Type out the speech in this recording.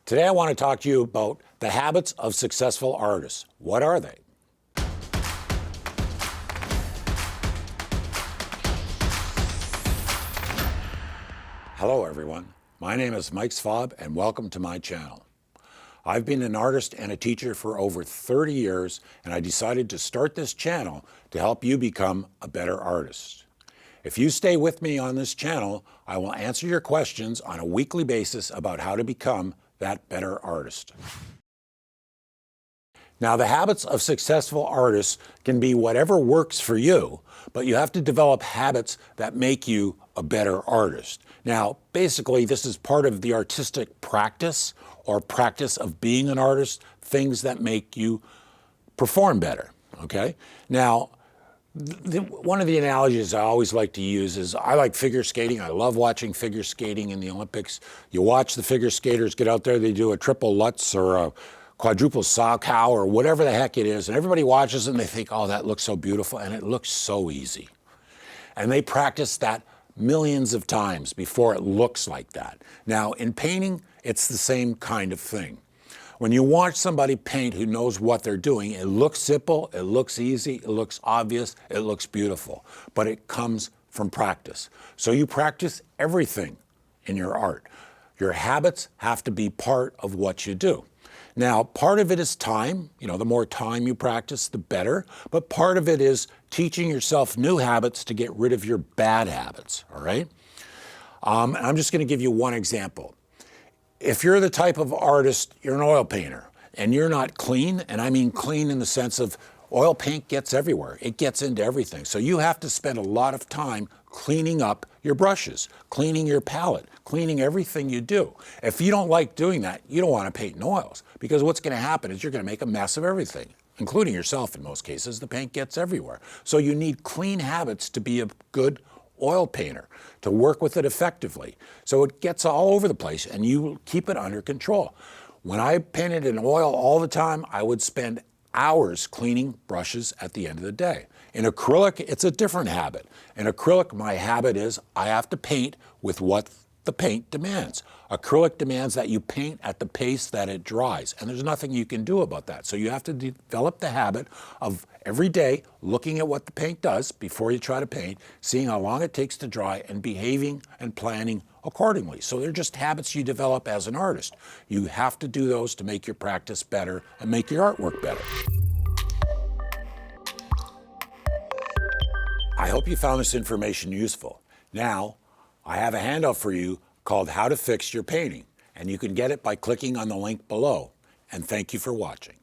Today I want to talk to you about the habits of successful artists. What are they? Hello everyone, my name is Mike Svob and welcome to my channel. I've been an artist and a teacher for over 30 years and I decided to start this channel to help you become a better artist. If you stay with me on this channel, I will answer your questions on a weekly basis about how to become that better artist. Now, the habits of successful artists can be whatever works for you, but you have to develop habits that make you a better artist. Now, basically, this is part of the artistic practice or practice of being an artist, things that make you perform better, okay? Now, one of the analogies I always like to use is I like figure skating. I love watching figure skating in the Olympics. You watch the figure skaters get out there, they do a triple Lutz or a quadruple sow cow or whatever the heck it is, and everybody watches and they think, oh, that looks so beautiful, and it looks so easy. And they practice that millions of times before it looks like that. Now, in painting, it's the same kind of thing. When you watch somebody paint who knows what they're doing, it looks simple, it looks easy, it looks obvious, it looks beautiful, but it comes from practice. So you practice everything in your art. Your habits have to be part of what you do. Now, part of it is time. You know, the more time you practice, the better. But part of it is teaching yourself new habits to get rid of your bad habits, all right? I'm just going to give you one example. If you're the type of artist, you're an oil painter, and you're not clean, and I mean clean in the sense of oil paint gets everywhere. It gets into everything. So you have to spend a lot of time cleaning up your brushes, cleaning your palette, cleaning everything you do. If you don't like doing that, you don't want to paint in oils, because what's going to happen is you're going to make a mess of everything, including yourself in most cases. The paint gets everywhere. So you need clean habits to be a good oil painter, to work with it effectively. So it gets all over the place and you keep it under control. When I painted in oil all the time, I would spend hours cleaning brushes at the end of the day. In acrylic, it's a different habit. In acrylic, my habit is I have to paint with what the paint demands. Acrylic demands that you paint at the pace that it dries, and there's nothing you can do about that. So you have to develop the habit of every day looking at what the paint does before you try to paint, seeing how long it takes to dry, and behaving and planning accordingly. So they're just habits you develop as an artist. You have to do those to make your practice better and make your artwork better. I hope you found this information useful. Now, I have a handout for you called How to Fix Your Painting, and you can get it by clicking on the link below. And thank you for watching.